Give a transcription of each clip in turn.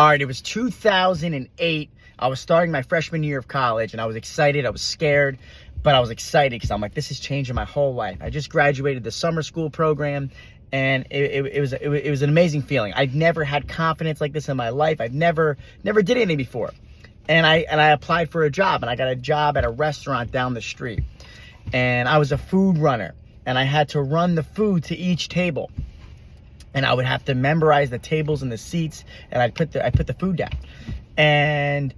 All right, it was 2008. I was starting my freshman year of college, and I was excited. I was scared, but I was excited because I'm like, this is changing my whole life. I just graduated the summer school program, and it was an amazing feeling. I've never had confidence like this in my life. I've never did anything before. And I applied for a job, and I got a job at a restaurant down the street. And I was a food runner, and I had to run the food to each table. And I would have to memorize the tables and the seats, and I put the food down. And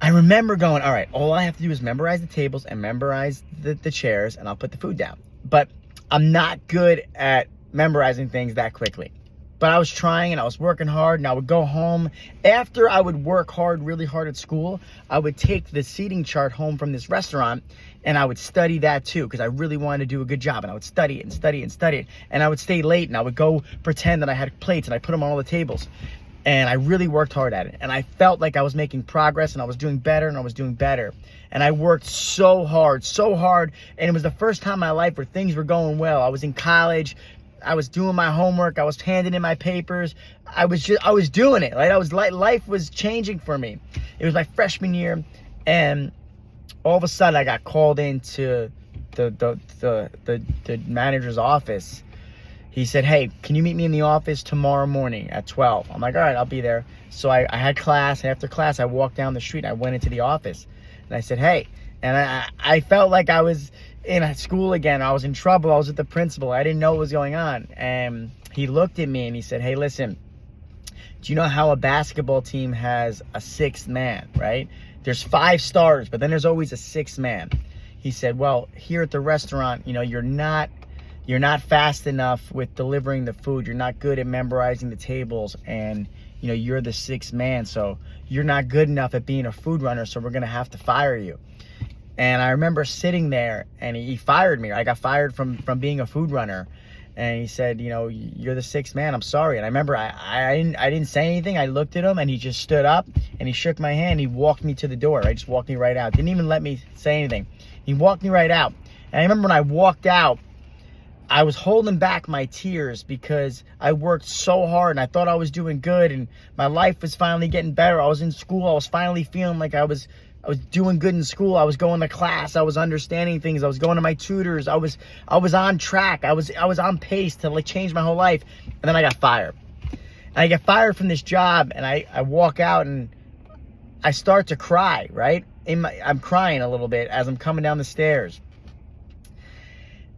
I remember going, all right, all I have to do is memorize the tables and memorize the chairs, and I'll put the food down. But I'm not good at memorizing things that quickly. But I was trying, and I was working hard, and I would go home. After I would work hard, really hard at school, I would take the seating chart home from this restaurant, and I would study that too, because I really wanted to do a good job. And I would study it and study it and study it. And I would stay late, and I would go pretend that I had plates, and I put them on all the tables. And I really worked hard at it. And I felt like I was making progress, and I was doing better, and I was doing better. And I worked so hard. And it was the first time in my life where things were going well. I was in college. I was doing my homework. I was handing in my papers. I was doing it. Life was changing for me. It was my freshman year, and all of a sudden I got called into the manager's office. He said, hey, can you meet me in the office tomorrow morning at 12? I'm like, all right, I'll be there. So I had class, and after class I walked down the street, and I went into the office, and I said, hey. And I felt like I was in school again. I was in trouble. I was with the principal. I didn't know what was going on. And he looked at me and he said, hey, listen, do you know how a basketball team has a sixth man, right? There's 5 starters, but then there's always a sixth man. He said, well, here at the restaurant, you're not fast enough with delivering the food. You're not good at memorizing the tables, and you're the sixth man, so you're not good enough at being a food runner, so we're gonna have to fire you. And I remember sitting there, and he fired me. I got fired from being a food runner. And he said, you're the sixth man. I'm sorry. And I remember I didn't say anything. I looked at him, and he just stood up, and he shook my hand. He walked me to the door. Right? Just walked me right out. Didn't even let me say anything. He walked me right out. And I remember when I walked out, I was holding back my tears because I worked so hard, and I thought I was doing good, and my life was finally getting better. I was in school. I was finally feeling like I was doing good in school. I was going to class. I was understanding things. I was going to my tutors. I was on track. I was on pace to change my whole life. And then I got fired. And I get fired from this job, and I walk out, and I start to cry, right? I'm crying a little bit as I'm coming down the stairs.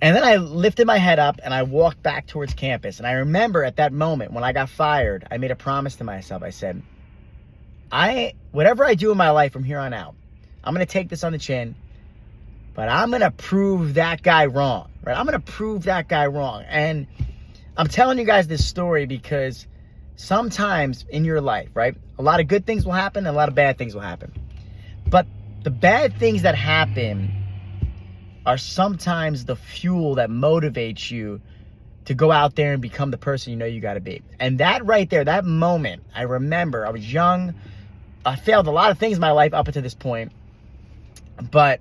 And then I lifted my head up, and I walked back towards campus. And I remember at that moment when I got fired, I made a promise to myself. I said, whatever I do in my life from here on out, I'm going to take this on the chin, but I'm going to prove that guy wrong, right? I'm going to prove that guy wrong. And I'm telling you guys this story because sometimes in your life, right, a lot of good things will happen and a lot of bad things will happen. But the bad things that happen are sometimes the fuel that motivates you to go out there and become the person you got to be. And that right there, that moment, I remember I was young. I failed a lot of things in my life up until this point. But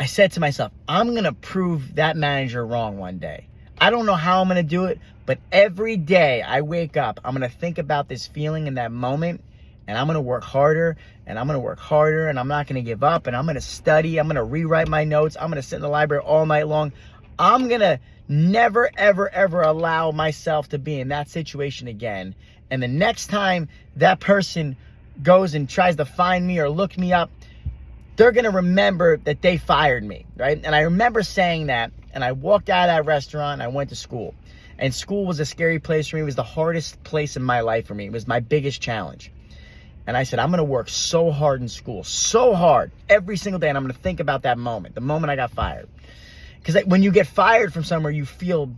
I said to myself, I'm going to prove that manager wrong one day. I don't know how I'm going to do it, but every day I wake up, I'm going to think about this feeling in that moment, and I'm going to work harder, and I'm going to work harder, and I'm not going to give up, and I'm going to study. I'm going to rewrite my notes. I'm going to sit in the library all night long. I'm going to never, ever, ever allow myself to be in that situation again. And the next time that person goes and tries to find me or look me up, they're going to remember that they fired me, right? And I remember saying that, and I walked out of that restaurant, and I went to school. And school was a scary place for me. It was the hardest place in my life for me. It was my biggest challenge. And I said, I'm going to work so hard in school, so hard, every single day, and I'm going to think about that moment, the moment I got fired. Because when you get fired from somewhere, you feel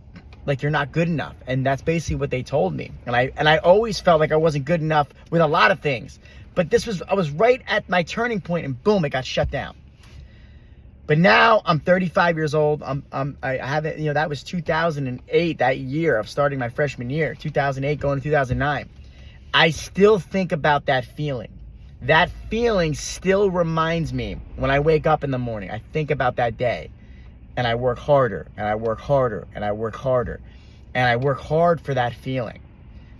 like you're not good enough. And that's basically what they told me. And I always felt like I wasn't good enough with a lot of things. But I was right at my turning point, and boom, it got shut down. But now I'm 35 years old. I haven't, that was 2008, that year of starting my freshman year, 2008 going to 2009. I still think about that feeling. That feeling still reminds me when I wake up in the morning. I think about that day, and I work harder, and I work harder, and I work harder, and I work hard for that feeling.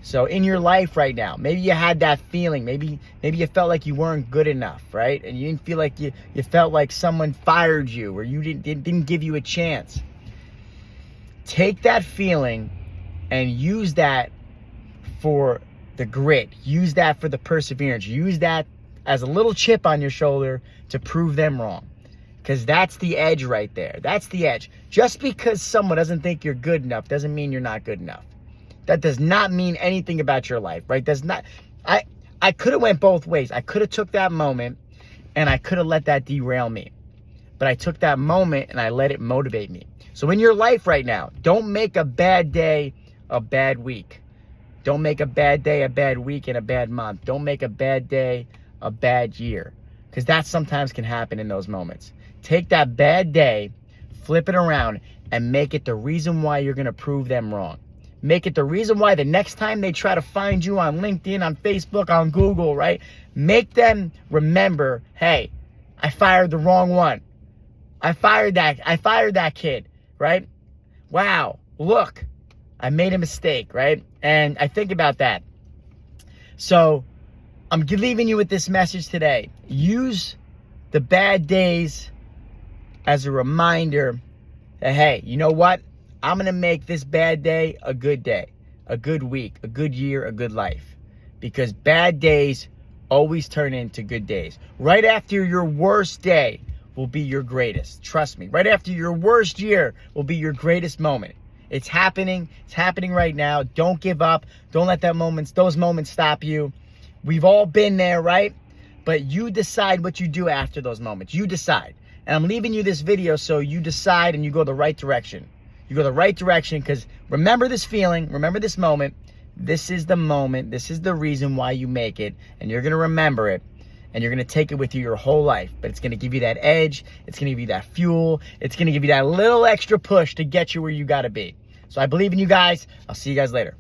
So in your life right now, maybe you had that feeling. Maybe you felt like you weren't good enough, right? And you didn't feel like you felt like someone fired you, or you didn't give you a chance. Take that feeling and use that for the grit. Use that for the perseverance. Use that as a little chip on your shoulder to prove them wrong. Because that's the edge right there. That's the edge. Just because someone doesn't think you're good enough doesn't mean you're not good enough. That does not mean anything about your life, right? Does not. I could have went both ways. I could have took that moment and I could have let that derail me. But I took that moment and I let it motivate me. So in your life right now, don't make a bad day a bad week. Don't make a bad day a bad week and a bad month. Don't make a bad day a bad year. Because that sometimes can happen in those moments. Take that bad day, flip it around, and make it the reason why you're going to prove them wrong. Make it the reason why the next time they try to find you on LinkedIn, on Facebook, on Google, right? Make them remember, hey, I fired the wrong one. I fired that kid, right? Wow, look, I made a mistake, right? And I think about that. So I'm leaving you with this message today. Use the bad days as a reminder that, hey, you know what? I'm going to make this bad day, a good week, a good year, a good life. Because bad days always turn into good days. Right after your worst day will be your greatest. Trust me. Right after your worst year will be your greatest moment. It's happening. It's happening right now. Don't give up. Don't let those moments stop you. We've all been there, right? But you decide what you do after those moments. You decide. And I'm leaving you this video so you decide and you go the right direction. You go the right direction, because remember this feeling, remember this moment. This is the moment. This is the reason why you make it. And you're going to remember it. And you're going to take it with you your whole life. But it's going to give you that edge. It's going to give you that fuel. It's going to give you that little extra push to get you where you got to be. So I believe in you guys. I'll see you guys later.